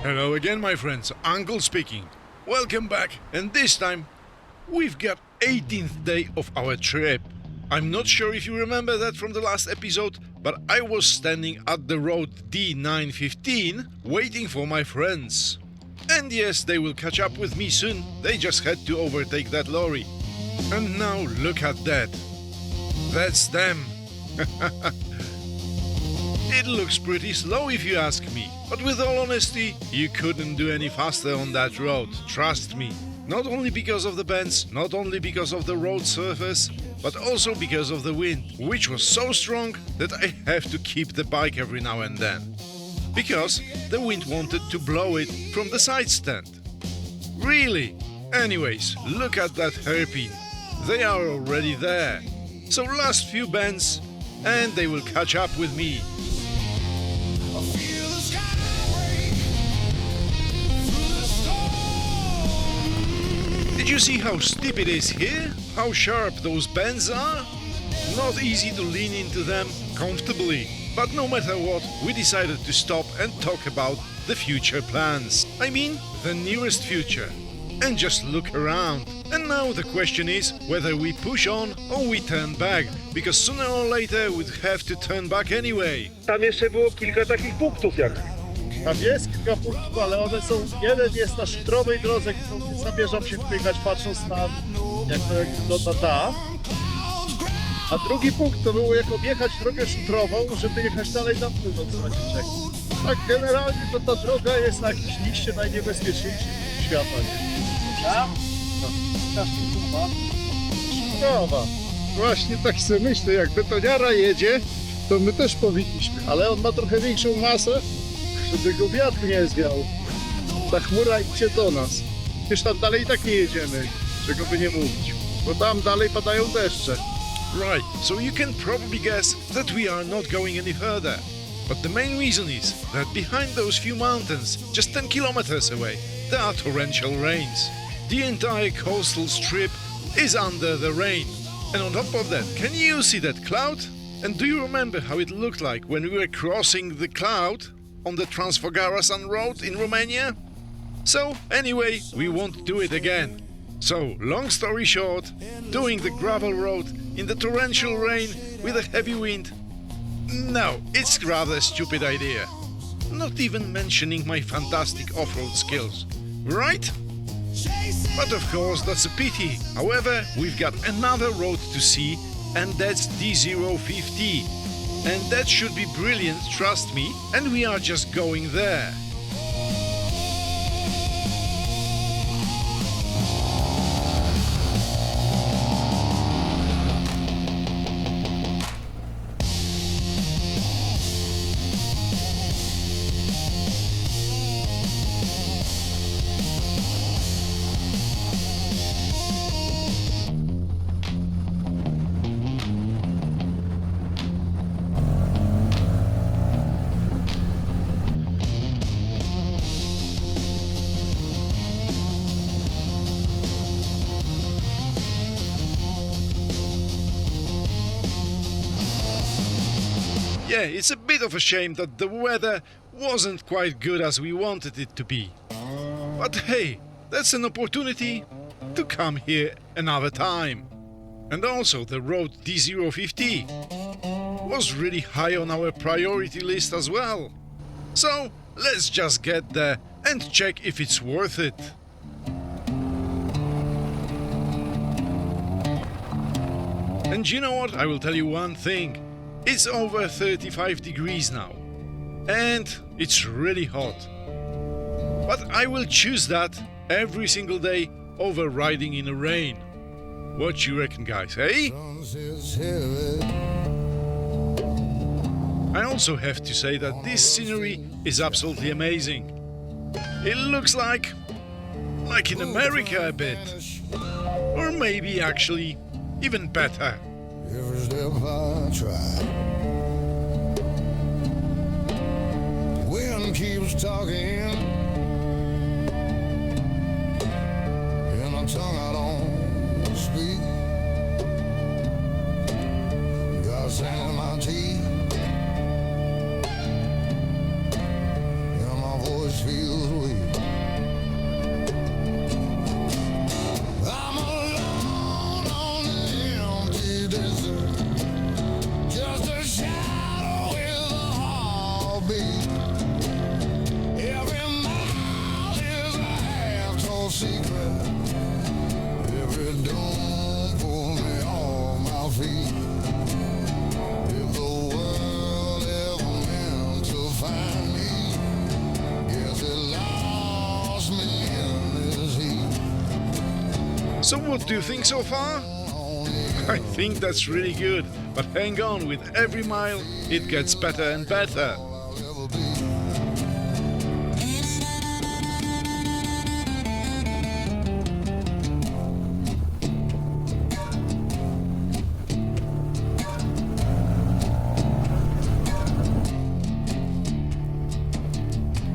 Hello again, my friends. Uncle speaking. Welcome back, and this time we've got 18th day of our trip. I'm not sure if you remember that from the last episode, but I was standing at the road D915 waiting for my friends. And yes, they will catch up with me soon. They just had to overtake that lorry. And now look at that. That's them. It looks pretty slow if you ask me, but with all honesty, you couldn't do any faster on that road, trust me. Not only because of the bends, not only because of the road surface, but also because of the wind, which was so strong that I have to keep the bike every now and then. Because the wind wanted to blow it from the side stand. Really? Anyways, look at that hairpin. They are already there. So last few bends and they will catch up with me. Did you see how steep it is here? How sharp those bends are? Not easy to lean into them comfortably. But no matter what, we decided to stop and talk about the future plans. I mean, the nearest future. And just look around. And now the question is whether we push on or we turn back, because sooner or later we'd have to turn back anyway. Tam jeszcze było kilka takich punktów jak. Tam jest kilka punktów, ale one są, jeden jest na szutrowej drodze, gdzie zamierzam się wpychać patrząc na jak to wygląda ta. A drugi punkt to było jak objechać drogę szutrową, żeby jechać dalej na północ na Czech. Tak generalnie to ta droga jest na jakimś liście najniebezpieczniejszych świata, nie? Tak? No. Szutrowa. Właśnie tak sobie myślę, jak betoniara jedzie, to my też powinniśmy, ale on ma trochę większą masę, żeby go wiatr nie zwiał. Ta chmura idzie do nas. Przecież tam dalej i tak nie jedziemy, czego by nie mówić, bo tam dalej padają deszcze. Right, so you can probably guess that we are not going any further. But the main reason is that behind those few mountains, just 10 kilometers away, there are torrential rains. The entire coastal strip is under the rain. And on top of that, can you see that cloud? And do you remember how it looked like when we were crossing the cloud on the Transfogarasan road in Romania? So, anyway, we won't do it again. So, long story short, doing the gravel road in the torrential rain with a heavy wind? No, it's rather a stupid idea. Not even mentioning my fantastic off-road skills, right? But of course, that's a pity. However, we've got another road to see, and that's D050. And that should be brilliant, trust me, and we are just going there. Yeah, it's a bit of a shame that the weather wasn't quite good as we wanted it to be. But hey, that's an opportunity to come here another time. And also the road D050 was really high on our priority list as well. So let's just get there and check if it's worth it. And you know what? I will tell you one thing. It's over 35 degrees now, and it's really hot. But I will choose that every single day over riding in the rain. What you reckon, guys, eh? I also have to say that this scenery is absolutely amazing. It looks like in America a bit, or maybe actually even better. Every step I try, wind keeps talking in a tongue I don't speak. Got sand in my teeth, and my voice feels Every mile is a half-told secret. Every dawn pulls me off my feet. If the world ever meant to find me, guess it lost me in this heat. So what do you think so far? I think that's really good, but hang on, with every mile it gets better and better. I'll ever be.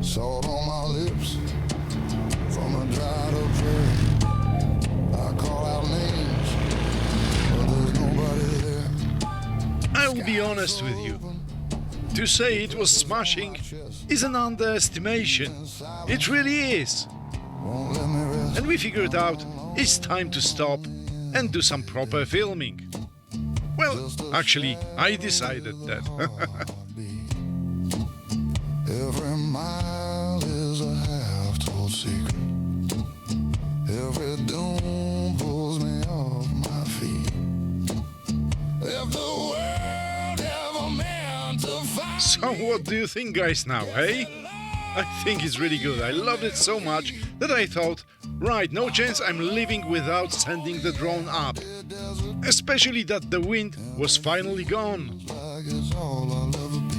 Salt on my lips from a dried up prayer. I call out names, but there's nobody there. I will be honest with you. To say it was smashing is an underestimation. It really is. Won't let me rest. And we figured out it's time to stop and do some proper filming. Well, actually, I decided that. Every mile is a half-told secret. Every dawn pulls me off my feet. If the world ever meant to find So what do you think, guys, now, hey? I think it's really good. I loved it so much that I thought, right, no chance I'm leaving without sending the drone up. Especially that the wind was finally gone. like it's all I'll ever be.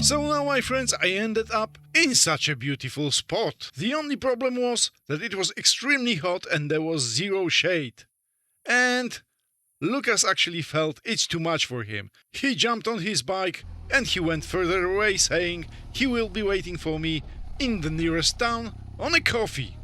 So now, my friends, I ended up in such a beautiful spot. The only problem was that it was extremely hot and there was zero shade. And Lucas actually felt it's too much for him. He jumped on his bike and he went further away, saying he will be waiting for me in the nearest town on a coffee.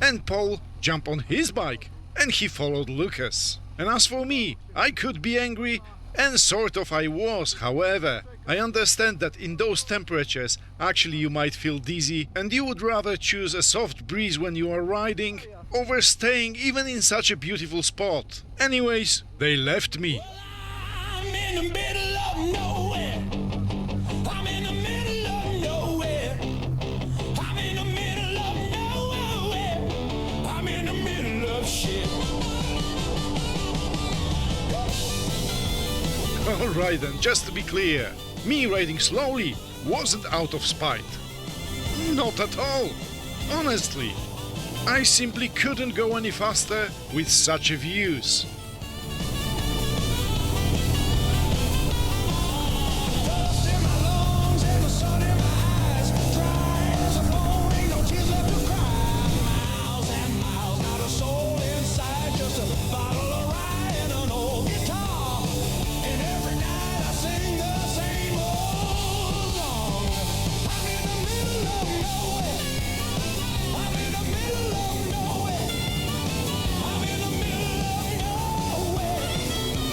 And Paul jumped on his bike and he followed Lucas. And as for me, I could be angry, and sort of I was. However, I understand that in those temperatures actually you might feel dizzy and you would rather choose a soft breeze when you are riding over staying even in such a beautiful spot. Anyways, they left me. I'm in the middle of nowhere. I'm in the middle of nowhere. I'm in the middle of nowhere. I'm in the middle of shit. Alright then, just to be clear, me riding slowly wasn't out of spite. Not at all. Honestly, I simply couldn't go any faster with such a views. Dust in my lungs and the sun in my eyes. Dry as a bone, ain't no tears left to cry. Miles and miles, not a soul inside, just a bottle of rye and an old guitar. And every night I sing the same old song. I'm in the middle of nowhere. I'm in the middle of nowhere. I'm in the middle of nowhere.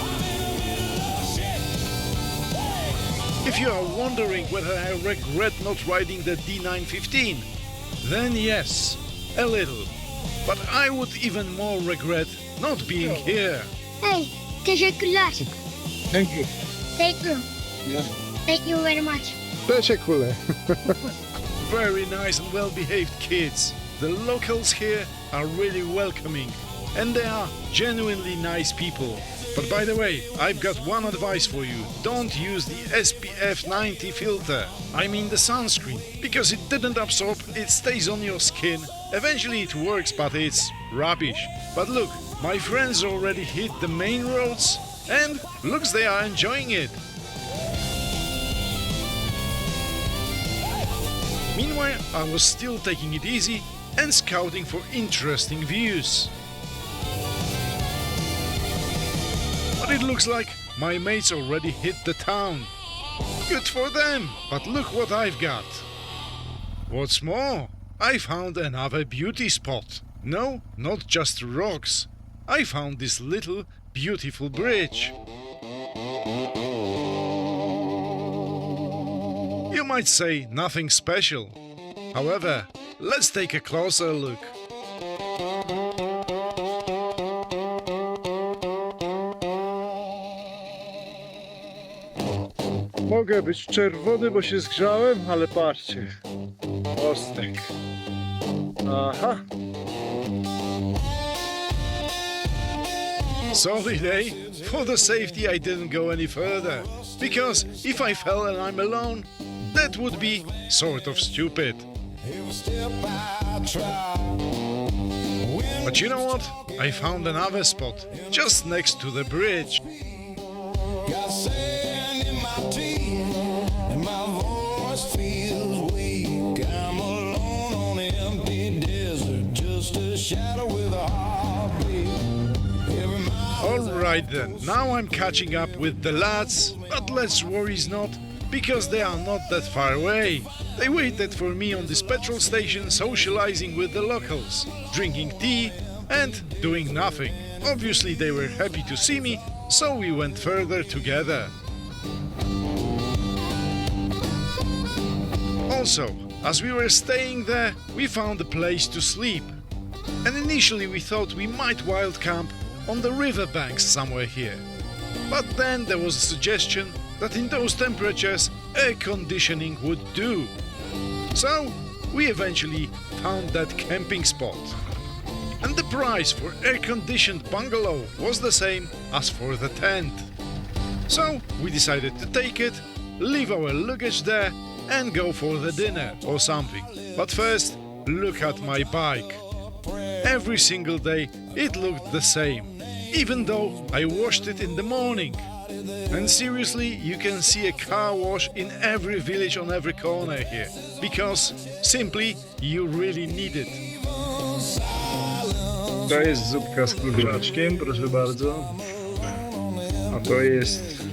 I'm in the middle of shit. Hey! If you are wondering whether I regret not riding the D915, then yes, a little. But I would even more regret not being here. Hey, teşekkürler. Thank you. Thank you. Yeah. Thank you very much. Teşekkürler. Very nice and well-behaved kids. The locals here are really welcoming and they are genuinely nice people. But by the way, I've got one advice for you. Don't use the SPF 90 filter. I mean the sunscreen, because it didn't absorb, it stays on your skin. Eventually it works, but it's rubbish. But look, my friends already hit the main roads and looks they are enjoying it. Meanwhile, I was still taking it easy and scouting for interesting views. But it looks like my mates already hit the town. Good for them, but look what I've got. What's more, I found another beauty spot. No, not just rocks. I found this little beautiful bridge. You might say nothing special. However, let's take a closer look. Mogę być czerwony, bo się zgrzałem, ale patrzcie. Ostek. Aha. Sorry, Day. For the safety, I didn't go any further. Because if I fell and I'm alone, that would be sort of stupid. But you know what? I found another spot, just next to the bridge. Got sand in my teeth, and my voice feels weak. I'm alone on an empty desert, just a shadow with a heartbeat. Every mile Alright then, now I'm catching up with the lads, but let's worries not, because they are not that far away. They waited for me on this petrol station, socializing with the locals, drinking tea and doing nothing. Obviously they were happy to see me, so we went further together. Also, as we were staying there, we found a place to sleep. And initially we thought we might wild camp on the riverbanks somewhere here. But then there was a suggestion that in those temperatures air conditioning would do. So we eventually found that camping spot. And the price for air-conditioned bungalow was the same as for the tent. So we decided to take it, leave our luggage there and go for the dinner or something. But first, look at my bike. Every single day it looked the same, even though I washed it in the morning. And seriously, you can see a car wash in every village on every corner here, because simply you really need it. To jest zupka z kurczaczkiem, proszę bardzo. A to jest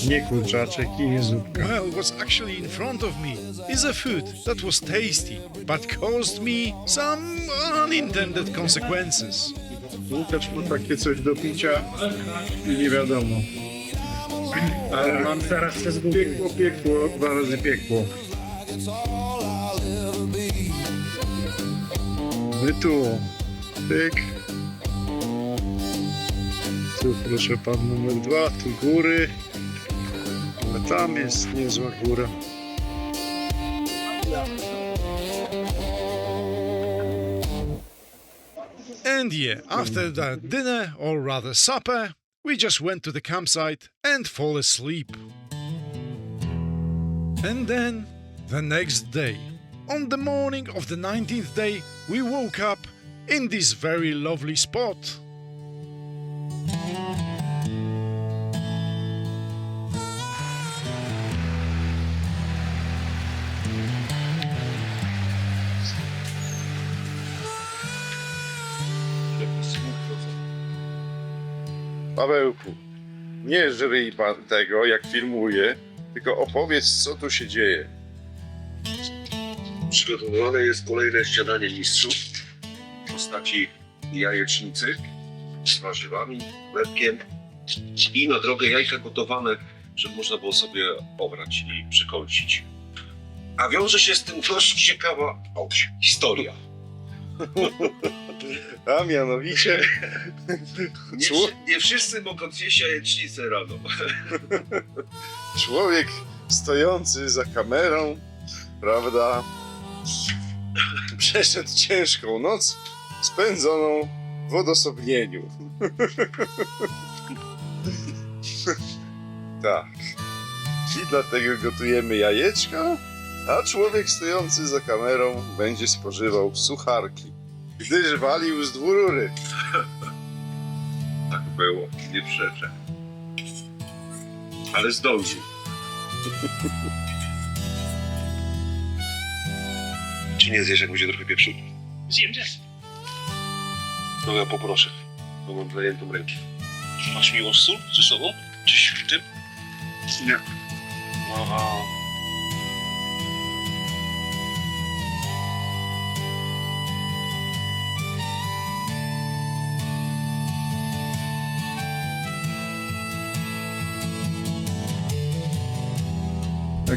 nie kurczaczek i nie zupka. Well, what's actually in front of me is a food that was tasty, but caused me some unintended consequences. Łukasz ma takie coś do picia i nie wiadomo. Ale mam teraz piekło, 2 razy piekło. My tu, pyk. Tu proszę pan numer 2, tu góry. Ale tam jest niezła góra. And yeah, after that dinner, or rather supper, we just went to the campsite and fall asleep. And then, the next day, on the morning of the 19th day, we woke up in this very lovely spot. Pawełku, nie żryj pan tego, jak filmuję, tylko opowiedz, co tu się dzieje. Przygotowane jest kolejne śniadanie mistrzów w postaci jajecznicy z warzywami, chlebkiem i na drogę jajka gotowane, żeby można było sobie obrać i przekąsić. A wiąże się z tym dość ciekawa historia. A mianowicie... Nie wszyscy mogą zjeść jajecznicę rano. Człowiek stojący za kamerą, prawda, przeszedł ciężką noc spędzoną w odosobnieniu. Tak. I dlatego gotujemy jajeczka, a człowiek stojący za kamerą będzie spożywał sucharki, gdyż walił z 2 rury. Tak było, nie przeczę. Ale zdążył. Czy nie zjesz, jak będzie trochę pieprzu? Zjem. No ja poproszę, bo mam zajętą rękę. Masz miłą sól ze sobą? Czyś w tym? Nie. Aha.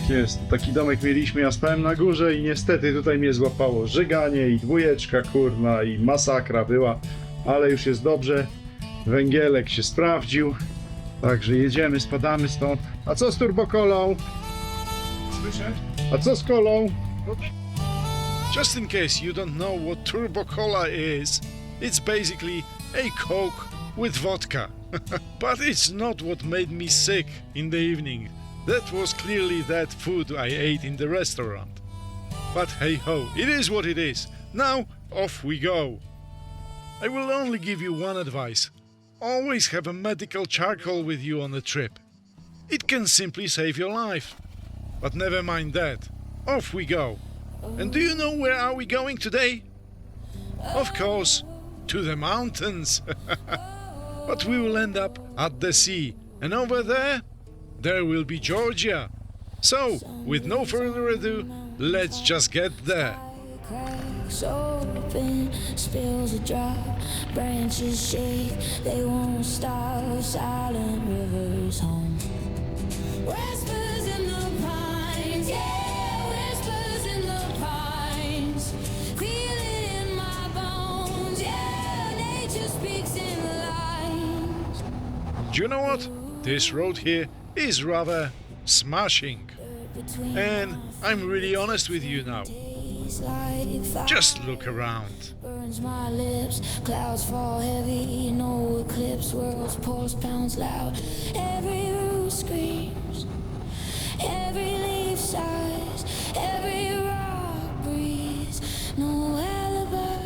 Tak jest, taki domek mieliśmy, ja spałem na górze i niestety tutaj mnie złapało żyganie i dwójeczka kurna i masakra była, ale już jest dobrze, węgielek się sprawdził, także jedziemy, spadamy stąd. A co z turbokolą? Słyszę? A co z kolą? Just in case you don't know what turbo cola is, it's basically a Coke with vodka. But it's not what made me sick in the evening. That was clearly that food I ate in the restaurant. But hey ho, it is what it is. Now, off we go. I will only give you one advice. Always have a medical charcoal with you on a trip. It can simply save your life. But never mind that. Off we go. And do you know where are we going today? Of course, to the mountains. But we will end up at the sea. And over there will be Georgia. So, with no further ado, let's just get there. Cracks open, spills a drop, branches shake, they won't stop, silent rivers home. Whispers in the pines, yeah, whispers in the pines, feel it in my bones, yeah, nature speaks in lines. Do you know what? This road here is rather smashing. And I'm really honest with you now. Just look around. Burns my lips, clouds fall heavy, no eclipse, world's pulse pounds loud. Every roof screams, every leaf sighs, every rock breathes, no alibis.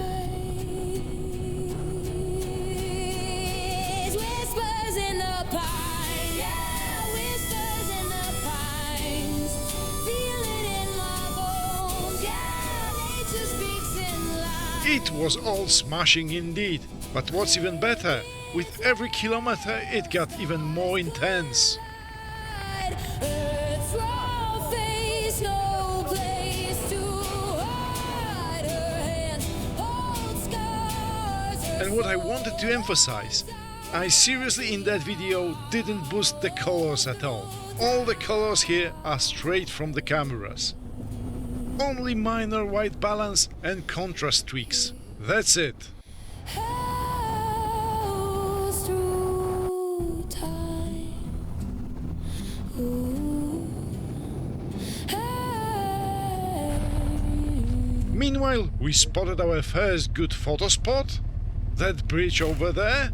Whispers in the pines, yeah, whispers in the pines. Feel it in my bones, yeah, nature speaks in lies. It was all smashing indeed. But what's even better, with every kilometer it got even more intense. Earth's raw face, no place to hide. Her hands hold scars. And what I wanted to emphasize, I seriously in that video didn't boost the colors at all. All the colors here are straight from the cameras. Only minor white balance and contrast tweaks. That's it. Howls through time. Ooh. Hey. Meanwhile, we spotted our first good photo spot. That bridge over there.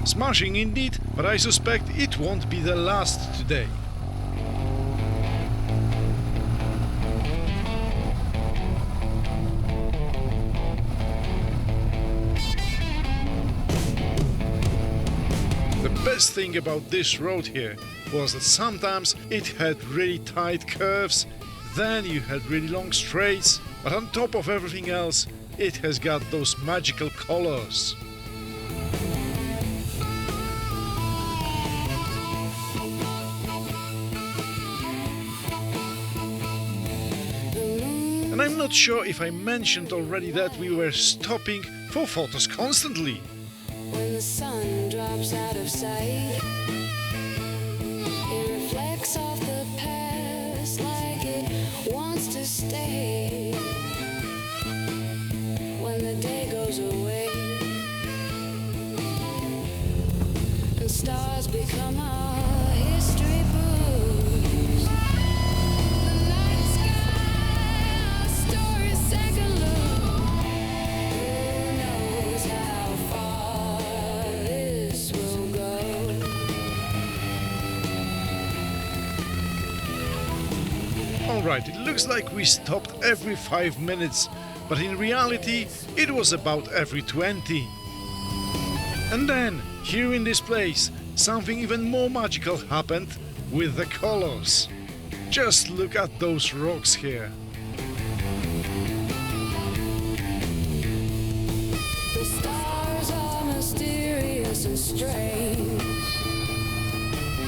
Smashing indeed, but I suspect it won't be the last today. The best thing about this road here was that sometimes it had really tight curves, then you had really long straights, but on top of everything else, it has got those magical colors. And I'm not sure if I mentioned already that we were stopping for photos constantly. When the sun drops out of sight, it reflects off the past like it wants to stay. When the day goes away and stars become our history books, the night sky, our story's second look. Who knows how far this will go? Alright, it looks like we stopped every 5 minutes, but in reality it was about every 20. And then, here in this place, something even more magical happened with the colors. Just look at those rocks here. The stars are mysterious and strange.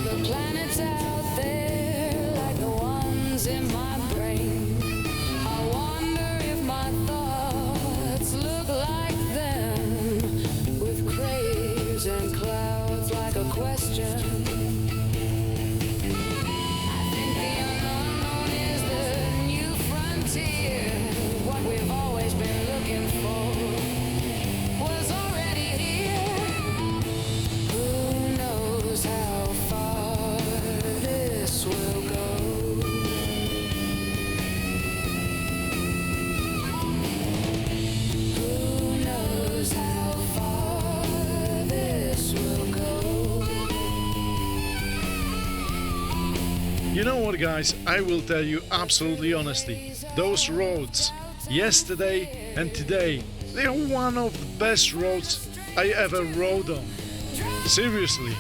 The planets out there like the ones in my brain. I wonder if my thoughts look like them with crazy question. I think the unknown is the new frontier. What we've always been looking for was already here. Who knows how far this will go? Who knows how far this will go? You know what, guys, I will tell you absolutely honestly, those roads, yesterday and today, they are one of the best roads I ever rode on. Seriously.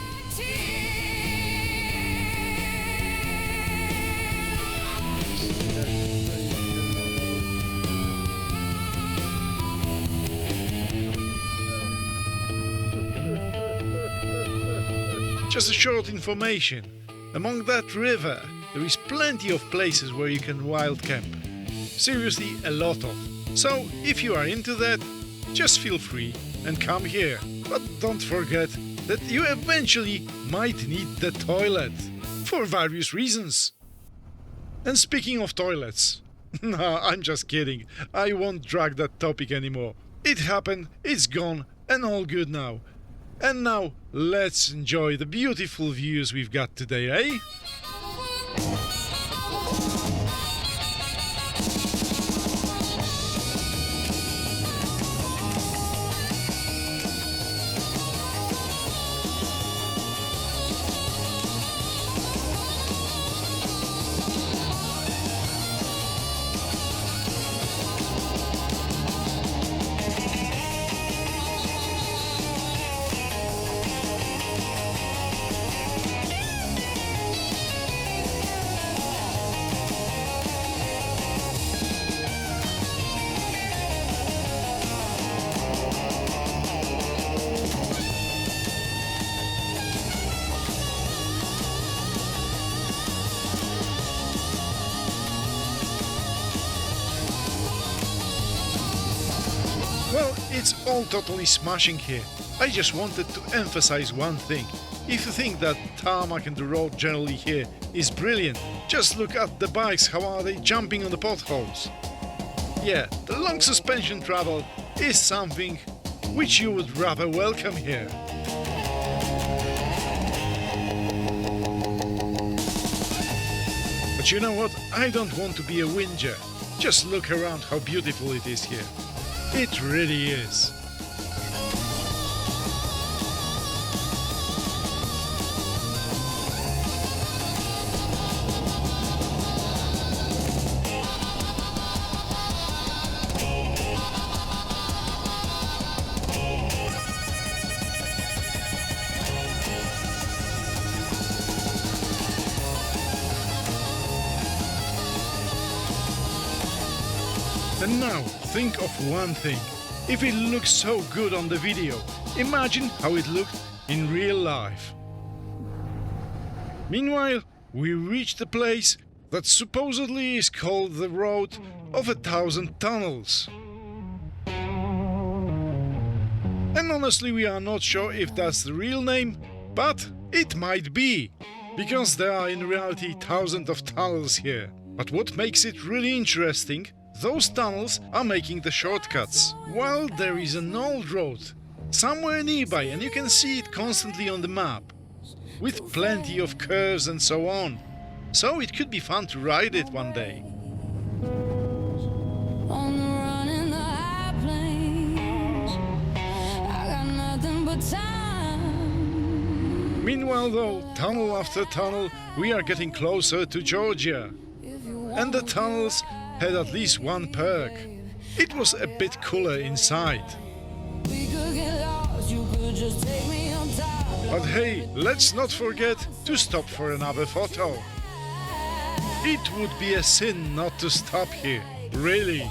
Just a short information. Among that river, there is plenty of places where you can wild camp. Seriously, a lot of. So, if you are into that, just feel free and come here. But don't forget that you eventually might need the toilet. For various reasons. And speaking of toilets, no, I'm just kidding. I won't drag that topic anymore. It happened, it's gone, and all good now. And now, let's enjoy the beautiful views we've got today, eh? Well, it's all totally smashing here. I just wanted to emphasize one thing. If you think that tarmac and the road generally here is brilliant, just look at the bikes, how are they jumping on the potholes. Yeah, the long suspension travel is something which you would rather welcome here. But you know what? I don't want to be a whinger. Just look around how beautiful it is here. It really is. And now, think of one thing. If it looks so good on the video, imagine how it looked in real life. Meanwhile, we reached a place that supposedly is called the Road of 1,000 Tunnels. And honestly, we are not sure if that's the real name, but it might be, because there are in reality thousands of tunnels here. But what makes it really interesting, those tunnels are making the shortcuts, while there is an old road somewhere nearby and you can see it constantly on the map, with plenty of curves and so on. So it could be fun to ride it one day. On the run in the high plains, I got nothing but time. Meanwhile though, tunnel after tunnel, we are getting closer to Georgia. And the tunnels had at least one perk. It was a bit cooler inside. We could get lost, you could just take me on top. But hey, let's not forget to stop for another photo. It would be a sin not to stop here, really.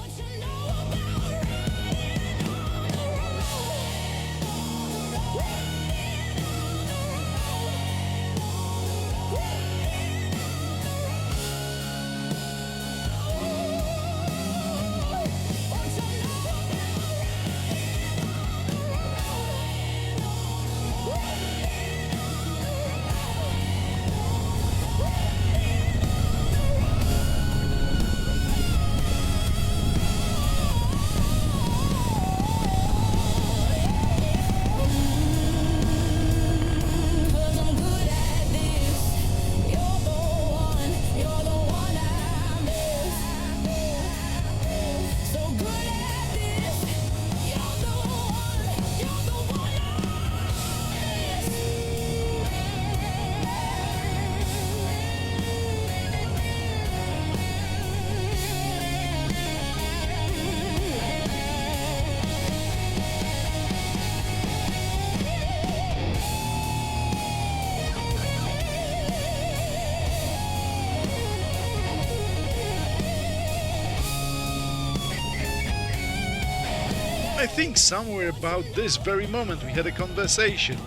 think somewhere about this very moment we had a conversation.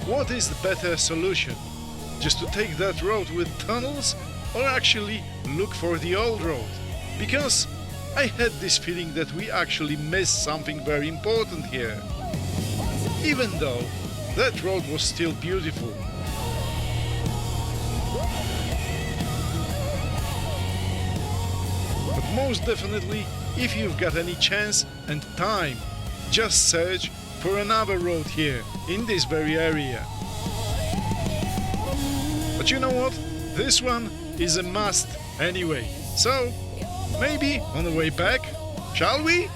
What is the better solution? Just to take that road with tunnels, or actually look for the old road? Because I had this feeling that we actually missed something very important here. Even though that road was still beautiful. But most definitely, if you've got any chance and time, just search for another road here, in this very area. But you know what? This one is a must anyway. So, maybe on the way back, shall we?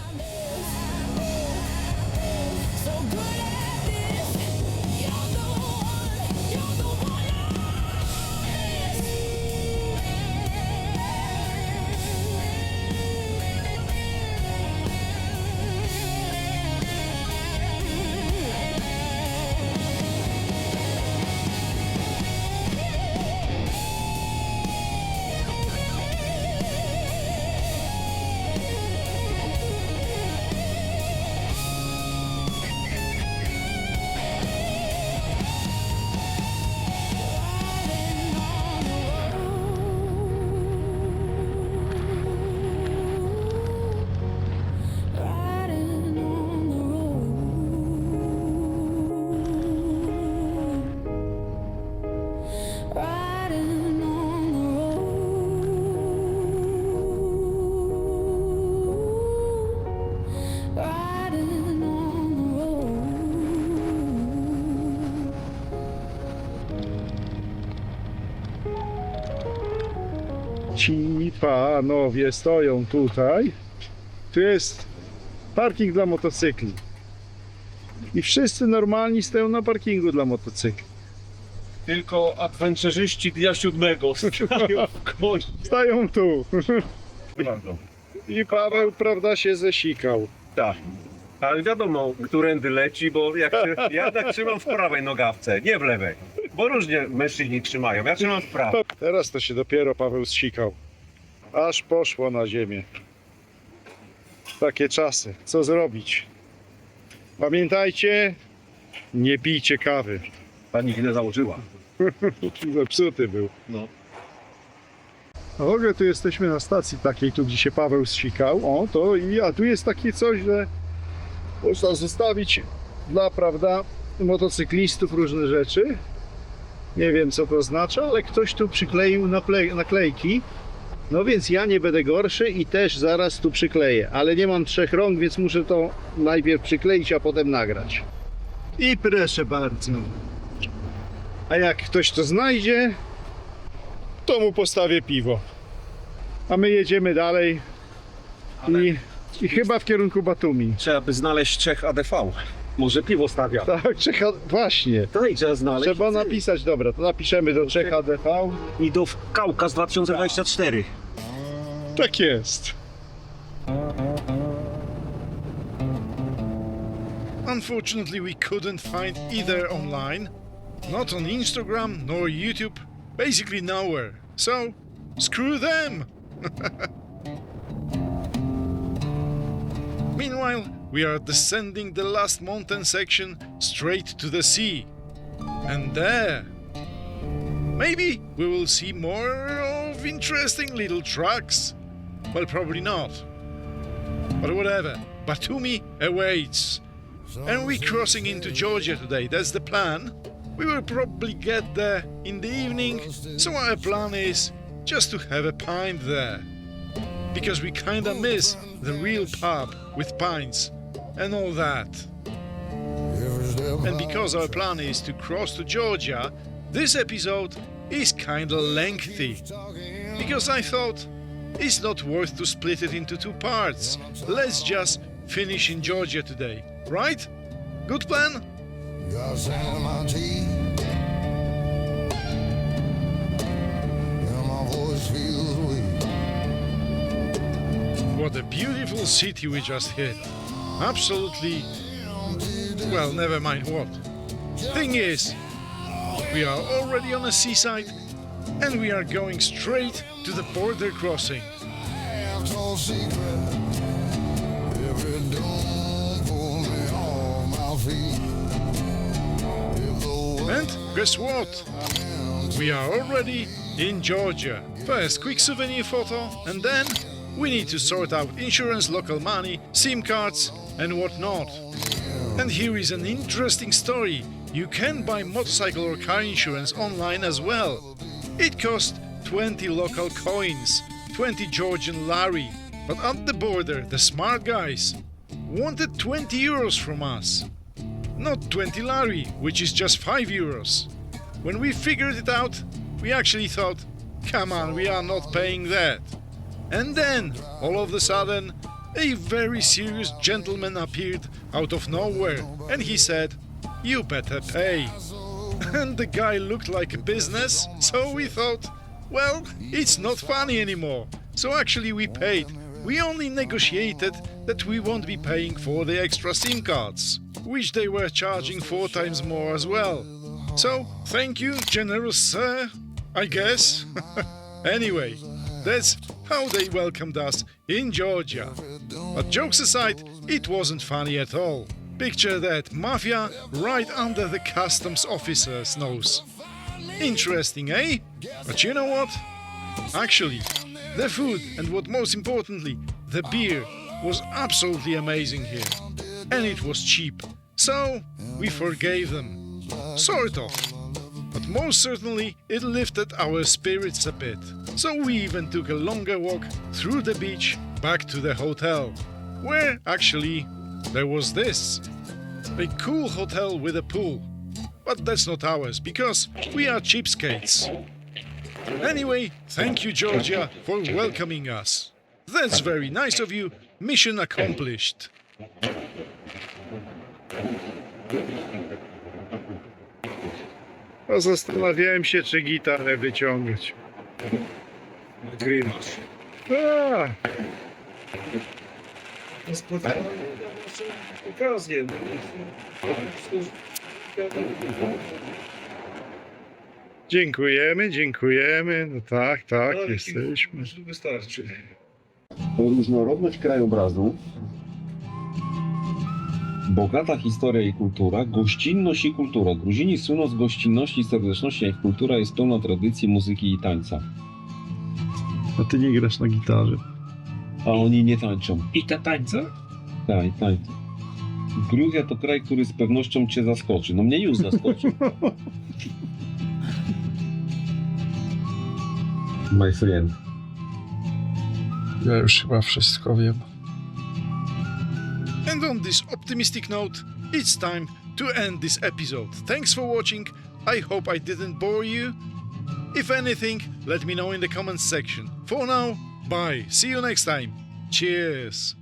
Ci panowie stoją tutaj. Tu jest parking dla motocykli. I wszyscy normalni stoją na parkingu dla motocykli. Tylko adwenczerzyści dnia 7 stają w końcu. Stają tu. I Paweł, prawda, się zesikał. Tak. Ale wiadomo, którędy leci, bo ja tak trzymam w prawej nogawce, nie w lewej. Bo różnie mężczyźni trzymają, ja trzymam w prawej. Teraz to się dopiero Paweł zsikał. Aż poszło na ziemię. Takie czasy. Co zrobić? Pamiętajcie, nie pijcie kawy. Pani źle założyła. Zepsuty był. No. A w ogóle tu jesteśmy na stacji takiej, tu gdzie się Paweł zsikał. A tu jest takie coś, że można zostawić dla, prawda, motocyklistów różne rzeczy. Nie wiem, co to oznacza, ale ktoś tu przykleił naklejki. No więc ja nie będę gorszy i też zaraz tu przykleję. Ale nie mam 3 rąk, więc muszę to najpierw przykleić, a potem nagrać. I proszę bardzo. A jak ktoś to znajdzie, to mu postawię piwo. A my jedziemy dalej i chyba w kierunku Batumi. Trzeba by znaleźć 3 ADV. Może piwo stawia. Tak, właśnie. To i trzeba znaleźć. Trzeba napisać, dobra, to napiszemy do 3 ADV. I do Kaukaz 2024. Tak jest. Unfortunately, we couldn't find either online, not on Instagram nor YouTube, basically nowhere. So, screw them! Meanwhile, we are descending the last mountain section straight to the sea. And there, maybe we will see more of interesting little trucks. Well, probably not. But whatever, Batumi awaits. And we're crossing into Georgia today, that's the plan. We will probably get there in the evening, so our plan is just to have a pint there. Because we kinda miss the real pub with pints and all that. And because our plan is to cross to Georgia, this episode is kinda lengthy. Because I thought it's not worth to split it into 2 parts. Let's just finish in Georgia today, right? Good plan? Got sand in my teeth. And my voice feels weak. What a beautiful city we just hit. Absolutely, well, never mind what. Thing is, we are already on the seaside and we are going straight to the border crossing. Have no secret. Every dawn for me. And guess what? We are already in Georgia. First, quick souvenir photo, and then we need to sort out insurance, local money, SIM cards, and whatnot. And here is an interesting story. You can buy motorcycle or car insurance online as well. It costs 20 local coins, 20 Georgian lari. But at the border, the smart guys wanted 20 euros from us. Not 20 lari, which is just 5 euros. When we figured it out, we actually thought, come on, we are not paying that. And then, all of a sudden, a very serious gentleman appeared out of nowhere, and he said, you better pay. And the guy looked like a business, so we thought, well, it's not funny anymore. So actually we paid. We only negotiated that we won't be paying for the extra SIM cards, which they were charging 4 times more as well. So, thank you, generous sir, I guess. Anyway, that's how they welcomed us in Georgia. But jokes aside, it wasn't funny at all. Picture that, mafia right under the customs officer's nose. Interesting, eh? But you know what? Actually, the food and what most importantly, the beer was absolutely amazing here. And it was cheap. So, we forgave them. Sort of. But most certainly it lifted our spirits a bit. So we even took a longer walk through the beach back to the hotel, where actually there was this. A cool hotel with a pool. But that's not ours, because we are cheapskates. Anyway, thank you Georgia for welcoming us. That's very nice of you. Mission accomplished. Zastanawiałem się, czy gitarę wyciągać. Grywasz. A, Okazję. dziękujemy. No tak, jesteśmy. Wystarczy. Różnorodność krajobrazu, bogata historia i kultura, gościnność i kultura. Gruzini słyną z gościnności i serdeczności, a ich kultura jest pełna tradycji muzyki i tańca. A ty nie grasz na gitarze. A oni nie tańczą. I ta tańca? Tak, tańczą. Gruzja to kraj, który z pewnością cię zaskoczy. No mnie już zaskoczył. My friend. Ja już chyba wszystko wiem. And on this optimistic note, it's time to end this episode. Thanks for watching. I hope I didn't bore you. If anything, let me know in the comments section. For now, bye. See you next time. Cheers.